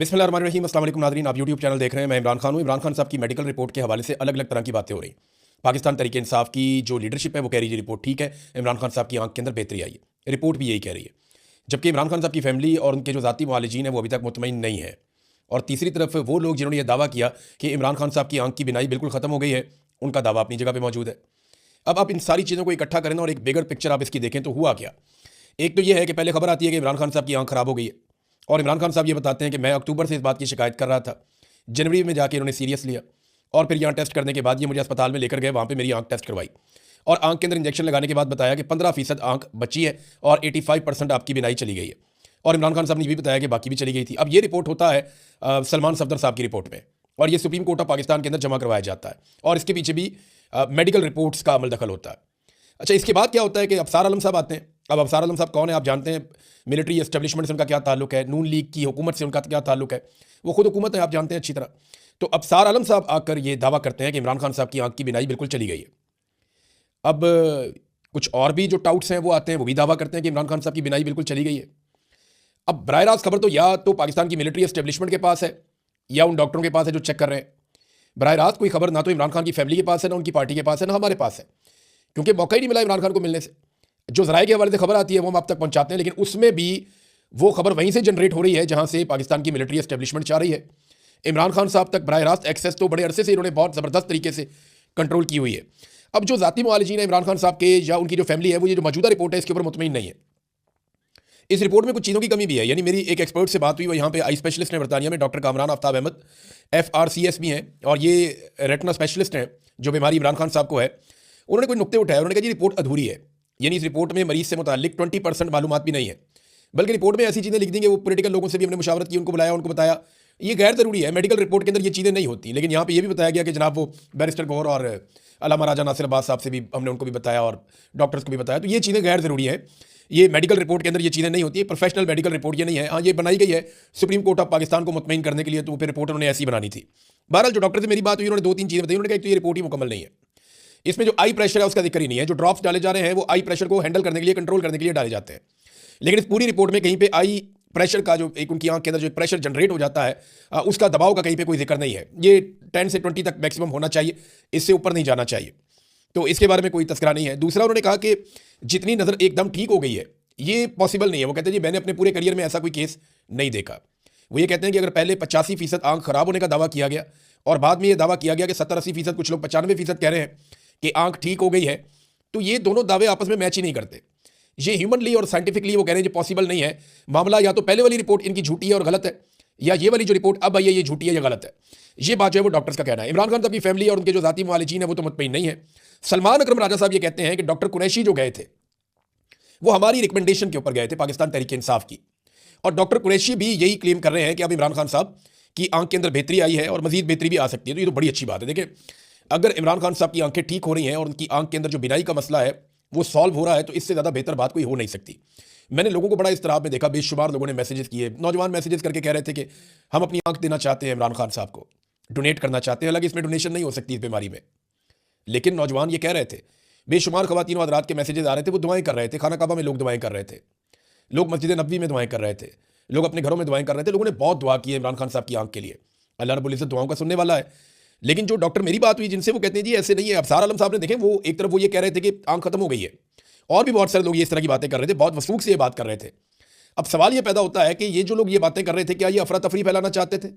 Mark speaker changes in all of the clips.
Speaker 1: बिस्मिल्लाहिर्रहमानिर्रहीम। अस्सलाम वालेकुम नाज़रीन, आप यूट्यूब चैनल देख रहे हैं। मैं इमरान खान हूँ। इमरान खान साहब की मेडिकल रिपोर्ट के हवाले से अलग अलग तरह की बातें हो रही। पाकिस्तान तहरीक इंसाफ की जो लीडरशिप है वो कह रही है रिपोर्ट ठीक है, इमरान खान साहब की आंख के अंदर बेहतरी आई है। रिपोर्ट भी यही कह रही है, जबकि इमरान खान साहब की फैमिली और उनके जो ज़ाती मुआलिजीन है वो अभी तक मुतमईन नहीं है। और तीसरी तरफ वो लोग जिन्होंने ये दावा किया कि इमरान खान साहब की आंख की बिनाई बिल्कुल ख़त्म हो गई है, उनका दावा अपनी जगह पर मौजूद है। अब आप इन सारी चीज़ों को इकट्ठा करें और एक बिगर पिक्चर आप इसकी देखें तो हुआ क्या। एक तो ये है कि पहले खबर आती है कि इमरान खान साहब की आंख ख़राब हो गई है, और इमरान खान साहब ये बताते हैं कि मैं अक्टूबर से इस बात की शिकायत कर रहा था, जनवरी में जाके इन्होंने सीरियस लिया और फिर यहाँ टेस्ट करने के बाद ये मुझे अस्पताल में लेकर गए, वहाँ पे मेरी आंख टेस्ट करवाई और आंख के अंदर इंजेक्शन लगाने के बाद बताया कि 15% आंख बची है और 85% आपकी बिनाई चली गई है। और इमरान खान साहब ने ये भी बताया कि बाकी भी चली गई थी। अब ये रिपोर्ट होता है सलमान सफदर साहब की रिपोर्ट में, और ये सुप्रीम कोर्ट ऑफ पाकिस्तान के अंदर जमा करवाया जाता है और इसके पीछे भी मेडिकल रिपोर्ट्स का अमल दखल होता है। अच्छा, इसके बाद क्या होता है कि अफसार आलम साहब आते हैं। अब अफसार आलम साहब कौन है आप जानते हैं, मिलिट्री एस्टेब्लिशमेंट से उनका क्या ताल्लुक है, नून लीग की हुकूमत से उनका क्या ताल्लुक है, वो खुद हुकूमत है, आप जानते हैं अच्छी तरह। तो अफसार आलम साहब आकर ये दावा करते हैं कि इमरान खान साहब की आंख की बिनाई बिल्कुल चली गई है। अब कुछ और भी जो टाउट्स हैं वो आते हैं, वो भी दावा करते हैं कि इमरान खान साहब की बिनाई बिल्कुल चली गई है। अब बराह रास्त खबर तो या तो पाकिस्तान की मिलिट्री एस्टेब्लिशमेंट के पास है या उन डॉक्टरों के पास है जो चेक कर रहे हैं। बराह रास्त कोई खबर ना तो इमरान खान की फैमिली के पास है, ना उनकी पार्टी के पास है, ना हमारे पास है, क्योंकि मौका ही नहीं मिला इमरान खान को मिलने से। जो ज़राए के हवाले से खबर आती है वो हम आप तक पहुंचाते हैं, लेकिन उसमें भी वो खबर वहीं से जनरेट हो रही है जहां से पाकिस्तान की मिलिट्री एस्टेब्लिशमेंट चाह रही है। इमरान खान साहब तक बराह रास्त एक्सेस तो बड़े अरसे से इन्होंने बहुत ज़बरदस्त तरीके से कंट्रोल की हुई है। अब जो ज़ाती मुआलिजीन है इमरान खान साहब के या उनकी जो फैमिली है, वो ये जो मौजूदा रिपोर्ट है इसके ऊपर मुतमईन नहीं है। इस रिपोर्ट में कुछ चीज़ों की कमी भी है। यानी मेरी एक एक्सपर्ट से बात हुई, वो यहाँ पे आई स्पेशलिस्ट हैं बरतानिया में, डॉक्टर कामरान आफ्ताब अहमद, FRCS भी हैं और ये रेटिना स्पेशलिस्ट हैं जो बीमारी इमरान खान साहब को है। उन्होंने कोई नुक्ते उठाए, उन्होंने कहा जी रिपोर्ट अधूरी है। यानी इस रिपोर्ट में मरीज से मुतालिक 20% मालूमात भी नहीं है, बल्कि रिपोर्ट में ऐसी चीज़ें लिख दी कि वो पॉलिटिकल लोगों से भी हमने मुशावरत की, उनको बुलाया, उनको बताया ये गैर ज़रूरी है, मेडिकल रिपोर्ट के अंदर ये चीज़ें नहीं होती। लेकिन यहाँ पे ये भी बताया गया कि जनाब वो बैरिस्टर गौर और अल्लामा राजा नासिर अब्बास साहब से भी हमने उनको भी बताया और डॉक्टर्स को भी बताया, तो ये चीज़ें गैर ज़रूरी है, ये मेडिकल रिपोर्ट के अंदर ये चीज़ें नहीं होती, प्रोफेशनल मेडिकल रिपोर्ट ये नहीं है। हाँ, ये बनाई गई है सुप्रीम कोर्ट ऑफ पाकिस्तान को मुतमईन करने के लिए, तो फिर रिपोर्ट उन्होंने ऐसी बनानी थी। बहरहाल जो डॉक्टर से मेरी बात हुई उन्होंने 2-3 चीज़ें बताई। उन्होंने कहा एक तो ये रिपोर्ट ही मुकम्मल नहीं है, इसमें जो आई प्रेशर है उसका जिक्र ही नहीं है। जो ड्रॉप्स डाले जा रहे हैं वो आई प्रेशर को हैंडल करने के लिए, कंट्रोल करने के लिए डाले जाते हैं, लेकिन इस पूरी रिपोर्ट में कहीं पे आई प्रेशर का जो एक उनकी आंख के अंदर जो प्रेशर जनरेट हो जाता है उसका दबाव का कहीं पे कोई जिक्र नहीं है। ये 10 से 20 तक मैक्सिमम होना चाहिए, इससे ऊपर नहीं जाना चाहिए, तो इसके बारे में कोई तस्करा नहीं है। दूसरा, उन्होंने कहा कि जितनी नज़र एकदम ठीक हो गई है ये पॉसिबल नहीं है। वो कहते हैं जी मैंने अपने पूरे करियर में ऐसा कोई केस नहीं देखा। वो ये कहते हैं कि अगर पहले 85% आंख खराब होने का दावा किया गया और बाद में ये दावा किया गया कि 70-80%, कुछ लोग 95% कह रहे हैं कि आंख ठीक हो गई है, तो ये दोनों दावे आपस में मैच ही नहीं करते। ये ह्यूमनली और साइंटिफिकली वो कह रहे हैं जो पॉसिबल नहीं है। मामला या तो पहले वाली रिपोर्ट इनकी झूठी है और गलत है, या ये वाली जो रिपोर्ट अब आई है ये झूठी है या गलत है। ये बात जो है वो डॉक्टर्स का कहना है। इमरान खान साहब की फैमिली और उनके जो ज़ाती मुआलिजीन है वो तो मुतमईन नहीं है। सलमान अकरम राजा साहब ये कहते हैं कि डॉक्टर कुरैशी जो गए थे वो हमारी रिकमेंडेशन के ऊपर गए थे, पाकिस्तान तहरीक इंसाफ की, और डॉक्टर कुरैशी भी यही क्लेम कर रहे हैं कि अब इमरान खान साहब की आंख के अंदर बेहतरी आई है और मजीद बेहतरी भी आ सकती है। तो ये तो बड़ी अच्छी बात है। देखिए, अगर इमरान खान साहब की आंखें ठीक हो रही हैं और उनकी आंख के अंदर जो बिनाई का मसला है वो सॉल्व हो रहा है, तो इससे ज़्यादा बेहतर बात कोई हो नहीं सकती। मैंने लोगों को बड़ा इस तरह में देखा, बेशुमार लोगों ने मैसेजेस किए, नौजवान मैसेजेस करके कह रहे थे कि हम अपनी आंख देना चाहते हैं इमरान खान साहब को, डोनेट करना चाहते हैं। हालांकि इसमें डोनेशन नहीं हो सकती इस बीमारी में, लेकिन नौजवान ये कह रहे थे। बेशुमार खवातीन और हज़रात के मैसेजेस आ रहे थे, वो दुआएं कर रहे थे, खाना काबा में लोग दुआएं कर रहे थे, लोग मस्जिद नबवी में दुआएं कर रहे थे, लोग अपने घरों में दुआएं कर रहे थे। लोगों ने बहुत दुआ की है इमरान खान साहब की आंख के लिए। अल्लाह रब्बुल इज़्ज़त दुआओं का सुनने वाला है। लेकिन जो डॉक्टर मेरी बात हुई जिनसे, वो कहते हैं जी ऐसे नहीं है। अफसार आलम साहब ने देखें, वो एक तरफ वो ये कह रहे थे कि आंख खत्म हो गई है, और भी बहुत सारे लोग ये इस तरह की बातें कर रहे थे, बहुत वसूख से ये बात कर रहे थे। अब सवाल ये पैदा होता है कि ये जो लोग ये बातें कर रहे थे, क्या ये अफरा तफरी फैलाना चाहते थे?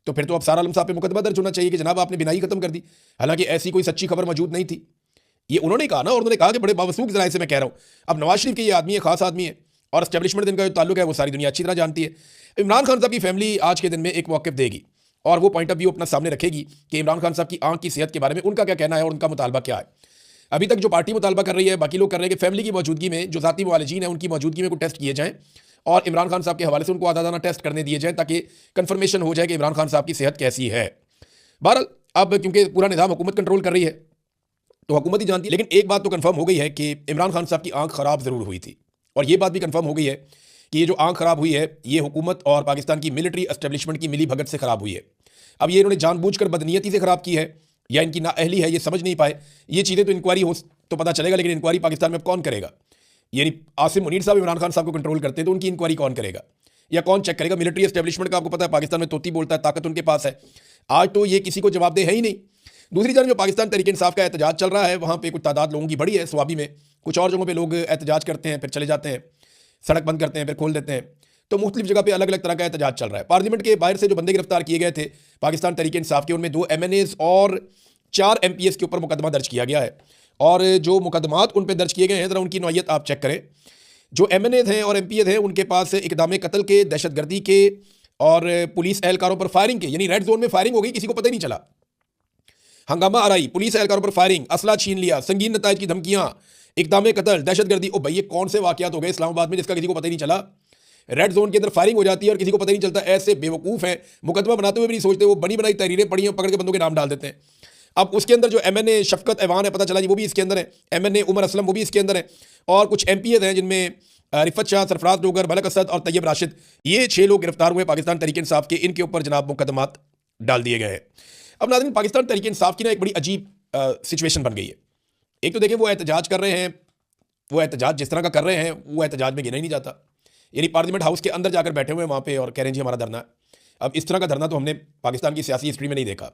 Speaker 1: तो फिर तो अफसार आलम साहब पे मुकदमा दर्ज होना चाहिए कि जनाब आपने बिनाई खत्म कर दी। हालांकि ऐसी कोई सच्ची खबर मौजूद नहीं थी, ये उन्होंने कहा ना, और उन्होंने कहा कि बड़े बावसूख जराए से मैं कह रहा हूँ। अब नवाज शरीफ के ये आदमी है, खास आदमी है, और एस्टेब्लिशमेंट इनका जो ताल्लुक है वो सारी दुनिया अच्छी तरह जानती है। इमरान खान साहब की फैमिली आज के दिन में एक मौक़िफ़ देगी और वो पॉइंट ऑफ व्यू अपना सामने रखेगी कि इमरान खान साहब की आंख की सेहत के बारे में उनका क्या कहना है और उनका मुतालबा क्या है। अभी तक जो पार्टी मुतालबा कर रही है, बाकी लोग कर रहे हैं कि फैमिली की मौजूदगी में, जो ज़ाती मुआलिजीन है उनकी मौजूदगी में कोई टेस्ट किए जाएँ और इमरान खान साहब के हवाले से उनको आज़ादाना टेस्ट करने दिए जाएँ, ताकि कन्फर्मेशन हो जाए कि इमरान खान साहब की सेहत कैसी है। बहरहाल अब क्योंकि पूरा निज़ाम हुकूमत कंट्रोल कर रही है तो हुकूमत ही जानती है। लेकिन एक बात तो कंफर्म हो गई है कि इमरान खान साहब की आंख ख़राब ज़रूर हुई थी, और ये बात भी कंफर्म हो गई है कि ये जो आंख ख़राब हुई है ये हुकूमत और पाकिस्तान की मिलिट्री एस्टेब्लिशमेंट की मिली भगत से ख़राब हुई है। अब ये इन्होंने जानबूझकर बदनीयती से ख़राब की है या इनकी नाअहली है, ये समझ नहीं पाए। ये चीज़ें तो इंक्वायरी हो तो पता चलेगा, लेकिन इंक्वायरी पाकिस्तान में अब कौन करेगा? यानी आसिम मुनीर साहब इमरान खान साहब को कंट्रोल करते हैं, तो उनकी इंक्वायरी कौन करेगा? या कौन चेक करेगा? मिलिट्री एस्टेब्लिशमेंट का आपको पता है पाकिस्तान में तोती बोलता है, ताकत उनके पास है। आज तो ये किसी को जवाबदेह है ही नहीं। दूसरी जानब जो पाकिस्तान तहरीक इंसाफ का एहतजाज चल रहा है, वहाँ पे कुछ तादाद लोगों की बड़ी है स्वाबी में। कुछ और जगहों पे लोग एहतजाज करते हैं, फिर चले जाते हैं, सड़क बंद करते हैं, फिर खोल देते हैं। तो मुख्तलिफ जगह पे अलग अलग तरह का एहतजाज चल रहा है। पार्लियामेंट के बाहर से जो बंदे गिरफ्तार किए गए थे पाकिस्तान तहरीक इंसाफ के, उनमें 2 MNAs और 4 MPs के ऊपर मुकदमा दर्ज किया गया है। और जो मुकदमात उन पर दर्ज किए गए हैं, ज़रा उनकी नौयत आप चेक करें। जो MNAs हैं और MPs हैं, उनके पास इक़दाम कत्ल के, दहशतगर्दी के और पुलिस एहलकारों पर फायरिंग के, यानी रेड जोन में फायरिंग हो गई, किसी को पता ही नहीं चला, हंगामा आराई, पुलिस एहलकारों पर फायरिंग, असला छीन लिया, संगीन नतायज की धमकियां, इक़दाम कत्ल, दहशतगर्दी। ओ भाई ये कौन से वाक़यात हो गए इस्लामाबाद में जिसका किसी को पता ही नहीं चला? रेड जोन के अंदर फायरिंग हो जाती है और किसी को पता ही नहीं चलता। ऐसे बेवकूफ़ हैं, मुकदमा बनाते हुए भी नहीं सोचते, वो बनी बनाई तहरीरें पड़ी हैं, पकड़ के बंदों के नाम डाल देते हैं। अब उसके अंदर जो MNA शफकत ऐवान है, पता चला जी वो भी इसके अंदर है, MNA उमर असलम वो भी इसके अंदर है, और कुछ MPs हैं जिनमें रिफत शाह, सरफराज डोगर, मलक असद और तैयब राशिद, ये 6 लोग गिरफ्तार हुए पाकिस्तान तहरीक इंसाफ के। इनके ऊपर जनाब मुकदमात डाल दिए गए हैं। अब नाज़रीन, पाकिस्तान तहरीक इंसाफ की ना एक बड़ी अजीब सिचुएशन बन गई है। एक तो देखिए वो एहतजाज कर रहे हैं, वो एहतजाज जिस तरह का कर रहे हैं वो एहतजाज में गिना ही नहीं जाता। यानी पार्लियामेंट हाउस के अंदर जाकर बैठे हुए हैं वहाँ पे और कह रहे हैं जी हमारा धरना है। अब इस तरह का धरना तो हमने पाकिस्तान की सियासी हिस्ट्री में नहीं देखा।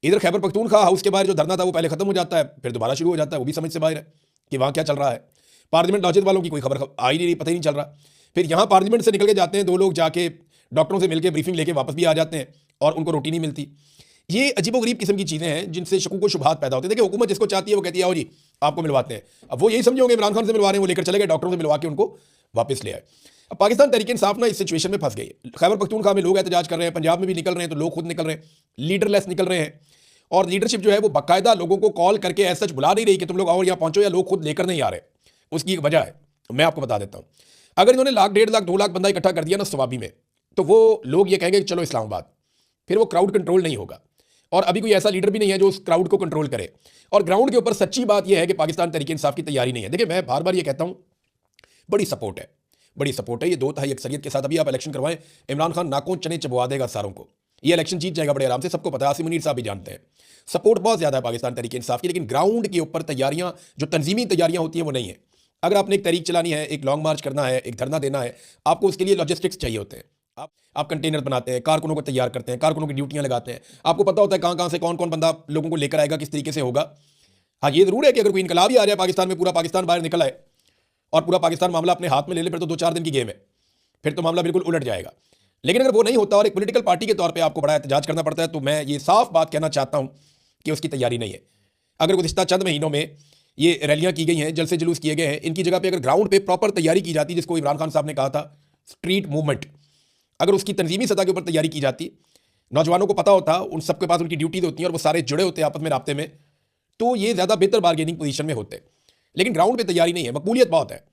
Speaker 1: इधर खैबर पख्तूनख्वा हाउस के बाहर जो धरना था वो पहले खत्म हो जाता है, फिर दोबारा शुरू हो जाता है, वो भी समझ से बाहर है कि वहाँ क्या चल रहा है। पार्लियामेंट नाजिद वालों की कोई खबर आ ही नहीं, पता ही नहीं चल रहा। फिर यहाँ पार्लियामेंट से निकल के जाते हैं 2 लोग, जाके डॉक्टरों से मिलकर ब्रीफिंग लेके वापस भी आ जाते हैं और उनको रोटी नहीं मिलती। ये अजीबोगरीब किस्म की चीज़ें हैं जिनसे शकूक व शुबहात पैदा होते हैं। देखिए हुकूमत जिसको चाहती है वो कहती है आओ जी आपको मिलवाते हैं। अब वो यही समझे होंगे इमरान खान से मिलवा रहे हैं, वो लेकर चले गए, डॉक्टरों से मिलवा के उनको वापस ले आए। अब पाकिस्तान तहरीक इंसाफ ना इस सिचुएशन में फंस गई। खैबर पख्तूनख्वा में लोग एहतजाज कर रहे हैं, पंजाब में भी निकल रहे हैं, तो लोग खुद निकल रहे हैं, लीडरलेस निकल रहे हैं। और लीडरशिप जो है वो बाकायदा लोगों को कॉल करके ऐसा सच बुला नहीं रही कि तुम लोग आओ यहाँ पहुँचो, या लोग खुद लेकर नहीं आ रहे। उसकी एक वजह है, मैं आपको बता देता हूँ। अगर इन्होंने 1 लाख, 1.5 लाख, 2 लाख बंदा इकट्ठा कर दिया ना स्वाबी में, तो वो लोग ये कहेंगे कि चलो इस्लामाबाद, फिर वो क्राउड कंट्रोल नहीं होगा। और अभी कोई ऐसा लीडर भी नहीं है जो उस क्राउड को कंट्रोल करे। और ग्राउंड के ऊपर सच्ची बात यह है कि पाकिस्तान तहरीक इंसाफ की तैयारी नहीं है। देखिए मैं बार बार ये कहता हूँ, बड़ी सपोर्ट है, बड़ी सपोर्ट है। ये 2/3 अक्सरियत के साथ अभी आप इलेक्शन करवाएं, इमरान खान नाकों चने चबवा देगा सारों को, ये इलेक्शन जीत जाएगा बड़े आराम से, सबको पता है। आसिम मुनीर साहब भी जानते हैं। सपोर्ट बहुत ज़्यादा है पाकिस्तान तहरीक इंसाफ की, लेकिन ग्राउंड के ऊपर तैयारियाँ, जो तंजीमी तैयारियाँ होती हैं वो नहीं है। अगर आपने एक तहरीक चलानी है, एक लॉन्ग मार्च करना है, एक धरना देना है, आपको उसके लिए लॉजिस्टिक्स चाहिए होते हैं। आप कंटेनर बनाते हैं, कारकुनों को तैयार करते हैं, कारकुनों की ड्यूटियां लगाते हैं, आपको पता होता है कहाँ कहाँ से कौन कौन बंदा लोगों को लेकर आएगा, किस तरीके से होगा। हाँ ये ज़रूर है कि अगर कोई इनकलाब ही आ जाए पाकिस्तान में, पूरा पाकिस्तान बाहर निकल आए और पूरा पाकिस्तान मामला अपने हाथ में ले ले, फिर तो 2-4 दिन की गेम है, फिर तो मामला बिल्कुल उलट जाएगा। लेकिन अगर वो नहीं होता और एक पॉलिटिकल पार्टी के तौर पर आपको बड़ा एहतजाज करना पड़ता है, तो मैं ये साफ बात कहना चाहता हूँ कि उसकी तैयारी नहीं है। अगर गुज़िश्ता चंद महीनों में ये रैलियाँ की गई हैं, जलसे जुलूस किए गए हैं, इनकी जगह पे अगर ग्राउंड पे प्रॉपर तैयारी की जाती, जिसको इमरान खान साहब ने कहा था स्ट्रीट मूवमेंट, अगर उसकी तंजीमी सतह के ऊपर तैयारी की जाती, नौजवानों को पता होता, उन सबके पास उनकी ड्यूटीज होती हैं और वो सारे जुड़े होते आपस में राब्ते में, तो ये ज़्यादा बेहतर बारगेनिंग पोजीशन में होते। लेकिन ग्राउंड पे तैयारी नहीं है। मकबूलियत बहुत है,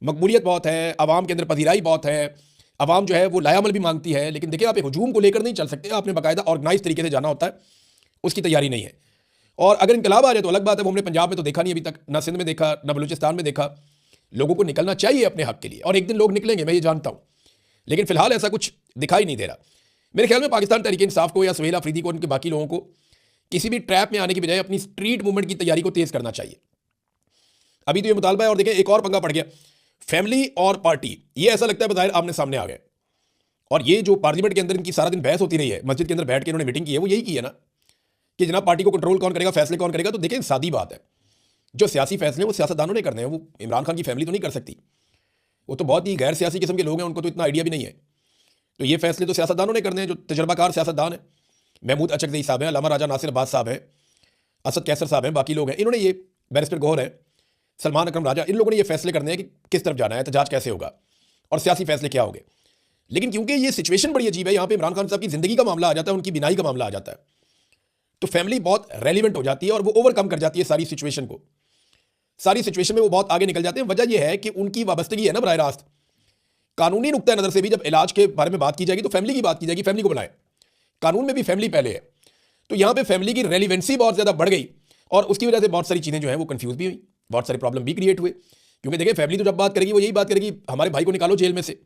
Speaker 1: मकबूलियत बहुत है, आवाम के अंदर पजीराई बहुत है, आवाम जो है वो लायामल भी मांगती है। लेकिन देखिए आप एक हजूम को लेकर नहीं चल सकते, आपने बाकायदा ऑर्गेनाइज तरीके से जाना होता है, उसकी तैयारी नहीं है। और अगर इनकलाब आ जाए तो अलग बात है, वो हमने पंजाब में तो देखा नहीं अभी तक, ना सिंध में देखा, ना बलूचिस्तान में देखा। लोगों को निकलना चाहिए अपने हक के लिए, और एक दिन लोग निकलेंगे, मैं ये जानता हूँ, लेकिन फिलहाल ऐसा कुछ दिखाई नहीं दे रहा। मेरे ख्याल में पाकिस्तान तहरीक इंसाफ को या सुहेल अफरीदी को, उनके बाकी लोगों को किसी भी ट्रैप में आने की बजाय अपनी स्ट्रीट मूवमेंट की तैयारी को तेज़ करना चाहिए। अभी तो ये मुतालबा है। और देखें एक और पंगा पड़ गया, फैमिली और पार्टी, ये ऐसा लगता है बज़ाहिर आमने सामने आ गए। और ये जो पार्लियामेंट के अंदर इनकी सारा दिन बहस होती रही है, मस्जिद के अंदर बैठ के इन्होंने मीटिंग की है, वो यही की है ना कि जनाब पार्टी को कंट्रोल कौन करेगा, फैसले कौन करेगा। तो देखें सादी बात है, जो सियासी फैसले वो सियासतदानों ने करने हैं, वो इमरान खान की फैमिली तो नहीं कर सकती। वो तो बहुत ही गैर सियासी किस्म के लोग हैं, उनको तो इतना आइडिया भी नहीं है। तो ये फैसले तो सियासतदानों ने करने हैं, जो तजर्बाकार सियासतदान है। महमूद अचकज़ई साहब हैं, अल्लामा राजा नासिर अब्बास साहब हैं, असद कैसर साहब हैं, बाकी लोग हैं। इन्होंने ये, बैरिस्टर गौहर हैं, सलमान अकरम राजा, इन लोगों ने ये फैसले करने हैं कि किस तरफ जाना है, एहतजाज कैसे होगा और सियासी फैसले क्या होंगे। लेकिन क्योंकि ये सिचुएशन बड़ी अजीब है, यहाँ पे इमरान खान साहब की ज़िंदगी का मामला आ जाता है, उनकी बिनाई का मामला आ जाता है, तो फैमिली बहुत रेलिवेंट हो जाती है और वो ओवरकम कर जाती है सारी सिचुएशन को। सारी सिचुएशन में वो बहुत आगे निकल जाते हैं। वजह यह है कि उनकी वाबस्तगी है ना बराह रास्त। कानूनी नुक्ता नज़र से भी जब इलाज के बारे में बात की जाएगी तो फैमिली की बात की जाएगी, फैमिली को बुलाएं। कानून में भी फैमिली पहले है, तो यहाँ पे फैमिली की रेलिवेंसी बहुत ज़्यादा बढ़ गई और उसकी वजह से बहुत सारी चीज़ें जो हैं वो कंफ्यूज भी हुई, बहुत सारे प्रॉब्लम भी क्रिएट हुए। क्योंकि देखिए फैमिली तो जब बात करेगी वो यही बात करेगी हमारे भाई को निकालो जेल में से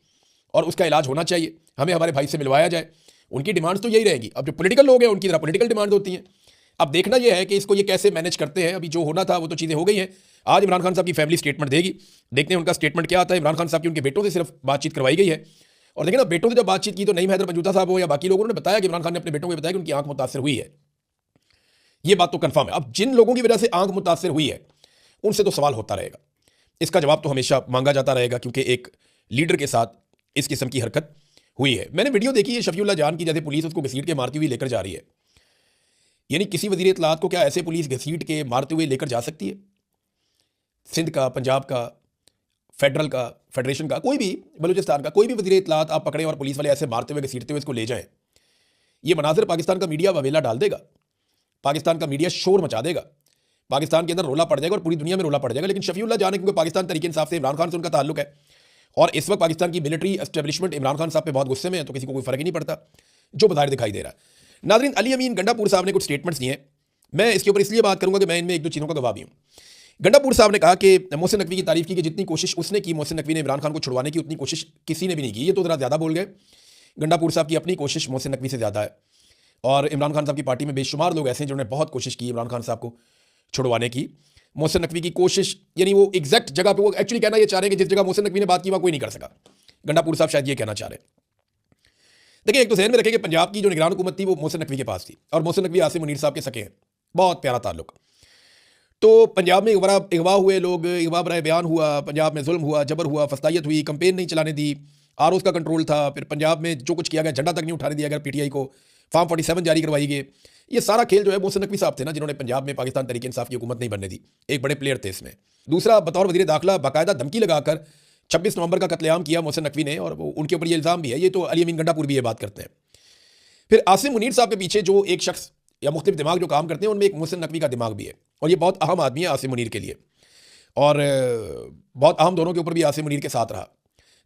Speaker 1: और उसका इलाज होना चाहिए, हमें हमारे भाई से मिलवाया जाए। उनकी डिमांड्स तो यही रहेंगी। अब जो पॉलिटिकल लोग हैं उनकी तरह पॉलिटिकल डिमांड्स होती हैं। अब देखना यह है कि इसको ये कैसे मैनेज करते हैं। अभी जो होना था वो तो चीज़ें हो गई हैं। आज इमरान खान साहब की फैमिली स्टेटमेंट देगी, देखते हैं उनका स्टेटमेंट क्या आता है। इमरान खान साहब की उनके बेटों से सिर्फ बातचीत करवाई गई है और देखिए ना, बेटों से जब बातचीत की तो नईम हैदर पंजूता साहब हो या बाकी लोगों ने बताया कि इमरान खान ने अपने बेटों को बताया कि उनकी आंख मुतासर हुई है। ये बात तो कंफर्म है। अब जिन लोगों की वजह से आंख मुतासर हुई है उनसे तो सवाल होता रहेगा, इसका जवाब तो हमेशा मांगा जाता रहेगा, क्योंकि एक लीडर के साथ इस किस्म की हरकत हुई है। मैंने वीडियो देखी है शफीउल्लाह जान की, जैसे पुलिस उसको घसीट के मारती हुई लेकर जा रही है। यानी किसी वजीर इत्तलात को क्या ऐसे पुलिस घसीट के मारते हुए लेकर जा सकती है? सिंध का, पंजाब का, फेडरल का, फेडरेशन का, कोई भी, बलूचिस्तान का कोई भी वजीर इत्तलात आप पकड़े और पुलिस वाले ऐसे मारते हुए घसीटते हुए इसको ले जाएं, ये मनाजिर पाकिस्तान का मीडिया ववेला डाल देगा, पाकिस्तान का मीडिया शोर मचा देगा, पाकिस्तान के अंदर रोला पड़ जाएगा और पूरी दुनिया में रोला पड़ जाएगा। लेकिन शफीउल्लाह जान है, क्योंकि पाकिस्तान तरीके इंसाफ से इमरान खान से उनका ताल्लुक है और इस वक्त पाकिस्तान की मिलिट्री एस्टेब्लिशमेंट इमरान खान साहब पे बहुत गुस्से में है, तो किसी को कोई फर्क ही नहीं पड़ता जो बाहर दिखाई दे रहा है। नाज़रीन, अली अमीन गंडापुर साहब ने कुछ स्टेटमेंट्स दिए हैं, मैं इसके ऊपर इसलिए बात करूंगा कि मैं इनमें एक दो चीज़ों का गवाह भी हूं। गंडापुर साहब ने कहा कि मोहसिन नकवी की तारीफ की कि जितनी कोशिश उसने की मोहसिन नकवी ने इमरान खान को छुड़वाने की, उतनी कोशिश किसी ने भी नहीं की। ये तो ज़रा ज़्यादा बोल गए। गंडापुर साहब की अपनी कोशिश मोहसिन नकवी से ज़्यादा है और इमरान खान साहब की पार्टी में बेशुमार लोग ऐसे हैं जिन्होंने बहुत कोशिश की इमरान खान साहब को छुड़वाने की। मोहसिन नकवी की कोशिश, यानी वो एग्जैक्ट जगह पे, वो एक्चुअली कहना ये चाह रहे हैं कि जिस जगह मोहसिन नकवी ने बात की वहाँ कोई नहीं कर सका। गंडापुर साहब शायद ये कहना चाह रहे हैं। देखिए, एक तो ज़हन में रखें कि पंजाब की जो निगरान हुकूमत थी वो मोहसिन नकवी के पास थी और मोहसिन नकवी आसिम मुनीर साहब के सके हैं, बहुत प्यारा ताल्लुक। तो पंजाब में अगवा हुए लोग, अगवा बराए बयान हुआ, पंजाब में जुल्म हुआ, जबर हुआ, फस्तायत हुई, कंपेन नहीं चलाने दी, आर का कंट्रोल था, फिर पंजाब में जो कुछ किया गया झंडा तक नहीं उठाने दिया गया, पीटीआई को फॉर्म 47 जारी करवाई गई। ये सारा खेल जो है मोहसिन नकवी साहब थे ना, जिन्होंने पंजाब में पाकिस्तान तरीके इंसाफ की हुकूमत नहीं बनने दी। एक बड़े प्लेयर थे इसमें। दूसरा, बतौर वज़ीर दाखिला बाकायदा धमकी लगाकर 26 नवंबर का कत्लेआम किया मोहसिन नकवी ने, और उनके ऊपर ये इल्ज़ाम भी है। ये तो अली अमीन गंडापुर भी ये बात करते हैं। फिर आसिम मुनीर साहब के पीछे जो एक शख्स या मुख्तलिफ दिमाग जो काम करते हैं, उनमें एक मोहसिन नकवी का दिमाग भी है और ये बहुत अहम आदमी है आसिम मुनीर के लिए, और बहुत अहम दोनों के ऊपर भी आसिम मुनीर के साथ रहा।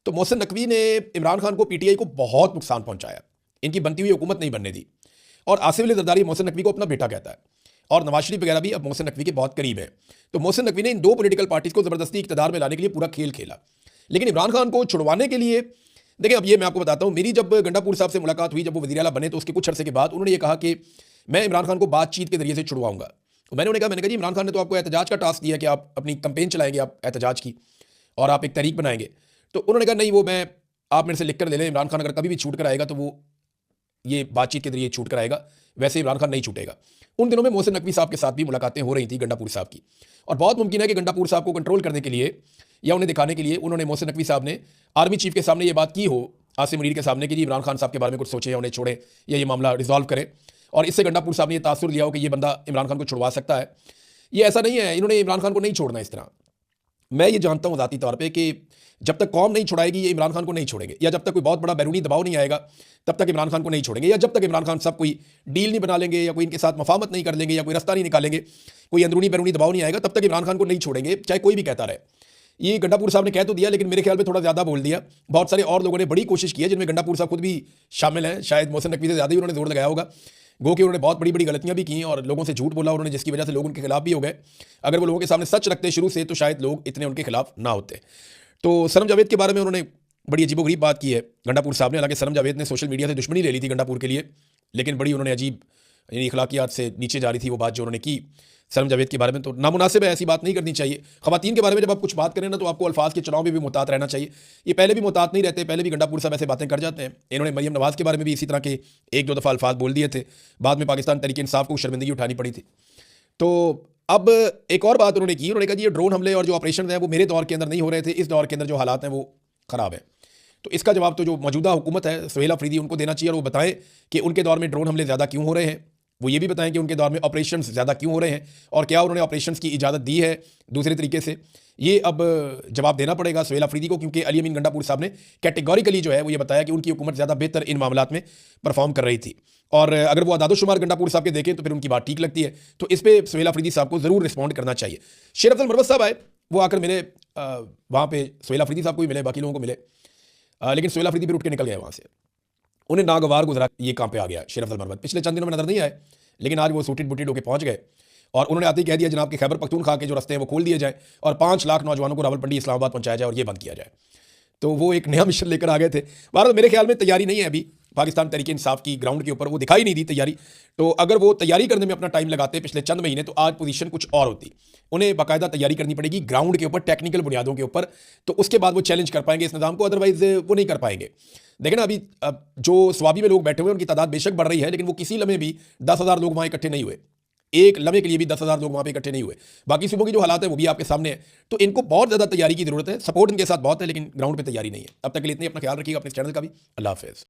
Speaker 1: तो मोहसिन नकवी ने इमरान खान को, पीटीआई को बहुत नुकसान पहुंचाया, इनकी बनती हुई हुकूमत नहीं बनने दी। और आसिफ अली जरदारी मोहसिन नकवी को अपना बेटा कहता है और नवाज शरीफ वगैरह भी अब मोहसिन नकवी के बहुत करीब है। तो मोहसिन नकवी ने इन दो पॉलिटिकल पार्टीज को ज़बरदस्ती इक़्तिदार में लाने के लिए पूरा खेल खेला। लेकिन इमरान खान को छुड़वाने के लिए, देखिए अब ये मैं आपको बताता हूँ, मेरी जब गंडापुर साहब से मुलाकात हुई, जब वो वज़ीर आला बने, तो उसके कुछ अरसे के बाद उन्होंने ये कहा कि मैं इमरान खान को बातचीत के जरिए से छुड़वाऊंगा। तो मैंने उन्हें कहा जी इमरान खान ने तो आपको एहतजाज का टास्क दिया कि आप अपनी कंपेन चलाएंगे, आप एहतजाज की, और आप एक तहरीक बनाएंगे। तो उन्होंने कहा नहीं, वो मैं, आप मेरे से लिख कर ले लें, इमरान खान अगर कभी भी छूट कर आएगा तो वो ये बातचीत के जरिए छूट कर आएगा, वैसे इमरान खान नहीं छूटेगा। उन दिनों में मोहसिन नकवी साहब के साथ भी मुलाकातें हो रही थी गंडापुर साहब की, और बहुत मुमकिन है कि गंडापुर साहब को कंट्रोल करने के लिए या उन्हें दिखाने के लिए उन्होंने, मोहसिन नकवी साहब ने आर्मी चीफ के सामने ये बात की हो, आसिम मुनीर के सामने, कि जी इमरान खान साहब के बारे में कुछ सोचे या उन्हें छोड़े या ये मामला रिजॉल्व करे, और इससे गंडापुर साहब ने ये तासुर लिया हो कि ये बंदा इमरान खान को छुड़वा सकता है। ये ऐसा नहीं है, इन्होंने इमरान खान को नहीं छोड़ना इस तरह। मैं ये जानता हूँ ज़ाती तौर पे कि जब तक कौम नहीं छुड़ाएगी ये इमरान खान को नहीं छोड़ेंगे, या जब तक कोई बहुत बड़ा बैरूनी दबाव नहीं आएगा तब तक इमरान खान को नहीं छोड़ेंगे, या जब तक इमरान खान साहब कोई डील नहीं बना लेंगे या कोई इनके साथ मफाहमत नहीं कर लेंगे या कोई रास्ता नहीं निकालेंगे, कोई अंदरूनी बैरूनी दबाव नहीं आएगा, तब तक इमरान खान को नहीं छोड़ेंगे, चाहे कोई भी कहता रहे। ये गंडापुर साहब ने कह तो दिया, लेकिन मेरे ख्याल में थोड़ा ज़्यादा बोल दिया। बहुत सारे और लोगों ने बड़ी कोशिश की है, जिनमें गंडापुर साहब खुद भी शामिल हैं, शायद मोहसिन नकवी से ज़्यादा ही उन्होंने जोर लगाया होगा। गो कि उन्होंने बहुत बड़ी बड़ी गलतियां भी की और लोगों से झूठ बोला उन्होंने, जिसकी वजह से लोग उनके खिलाफ भी हो गए। अगर वो लोगों के सामने सच रखते शुरू से तो शायद लोग इतने उनके खिलाफ ना होते। तो सनम जावेद के बारे में उन्होंने बड़ी अजीबोगरीब बात की है गंडापुर साहब ने। हालांकि सनम जावेद ने सोशल मीडिया से दुश्मनी ले ली थी गंडापुर के लिए, लेकिन बड़ी उन्होंने अजीब, यानी अखलाकियात से नीचे जा रही थी वो बात जो उन्होंने की सनम जावेद के बारे में। तो नामुनासिब है, ऐसी बात नहीं करनी चाहिए। ख़वातीन के बारे में जब आप कुछ बात करें ना, तो आपको अल्फाज के चुनाव में भी मुहतात रहना चाहिए। ये पहले भी मुहतात नहीं रहते, पहले भी गंडापुर साहब ऐसे बातें कर जाते हैं। इन्होंने मरियम नवाज़ के बारे में भी इसी तरह के एक दो दफ़ा अल्फाज बोल दिए थे, बाद में पाकिस्तान तहरीक इंसाफ को शर्मिंदगी उठानी पड़ी थी। तो अब एक और बात उन्होंने की, उन्होंने कहा ये ड्रोन हमले और जो ऑपरेशन हैं वो मेरे दौर के अंदर नहीं हो रहे थे, इस दौर के अंदर जो हालात हैं वो ख़राब है। तो इसका जवाब तो जो मौजूदा हुकूमत है सुहेल अफरीदी उनको देना चाहिए, और वो बताएं कि उनके दौर में ड्रोन हमले ज़्यादा क्यों हो रहे हैं। वो ये भी बताएं कि उनके दौर में ऑपरेशंस ज़्यादा क्यों हो रहे हैं और क्या उन्होंने ऑपरेशंस की इजाज़त दी है दूसरे तरीके से। ये अब जवाब देना पड़ेगा सुहेल अफरीदी को, क्योंकि अली अमीन गंडापुर साहब ने कैटेगोरिकली जो है वो ये बताया कि उनकी हुकूमत ज़्यादा बेहतर इन मामलात में परफॉर्म कर रही थी। और अगर वो अदादोशुमार गंडापुर साहब के देखें तो फिर उनकी बात ठीक लगती है। तो इस पर सुहेल अफरीदी साहब को ज़रूर रिस्पॉन्ड करना चाहिए। शेर अफजल मरवत साहब आए, वो आकर मिले, वहाँ पर सुहेल अफरीदी साहब को भी मिले, बाकी लोगों को मिले, लेकिन सुहेल अफरीदी फिर उठ के निकल गए वहाँ से। उन्हें नागवार गुजरा ये कहाँ पे आ गया शेर अफजल मरवत, पिछले चंद दिनों में नजर नहीं आए, लेकिन आज वो सूटेड बुटेड होकर पहुंच गए और उन्होंने आते ही कह दिया जनाब कि खैबर पख्तूनख्वा के जो रास्ते हैं वो खोल दिए जाए और 5 लाख नौजवानों को रावलपिंडी इस्लामाबाद पहुंचाया जाए और ये बंद किया जाए। तो वो एक नया मिशन लेकर आ गए थे। भारत मेरे ख्याल में तैयारी नहीं है अभी पाकिस्तान तहरीक इंसाफ की ग्राउंड के ऊपर, वो दिखाई नहीं दी तैयारी। तो अगर वो तैयारी करने में अपना टाइम लगाते पिछले चंद महीने, तो आज पोजीशन कुछ और होती। उन्हें बाकायदा तैयारी करनी पड़ेगी ग्राउंड के ऊपर, टेक्निकल बुनियादों के ऊपर, तो उसके बाद वो चैलेंज कर पाएंगे इस निज़ाम को, अदरवाइज वो नहीं कर पाएंगे। देखें ना, अभी जो स्वाबी में लोग बैठे हुए हैं उनकी तादाद बेशक बढ़ रही है, लेकिन वो किसी लम्हे भी 10,000 लोग वहाँ इकट्ठे नहीं हुए। एक लम्हे के लिए भी 10,000 लोग वहाँ पे इकट्ठे नहीं हुए। बाकी सूबों की जो हालात है वो भी आपके सामने है। तो इनको बहुत ज़्यादा तैयारी की ज़रूरत है। सपोर्ट इनके साथ बहुत है, लेकिन ग्राउंड पे तैयारी नहीं है। अब तक के लिए इतनी, अपना ख्याल रखिएगा, अपने चैनल का भी। अल्लाह हाफ़िज़।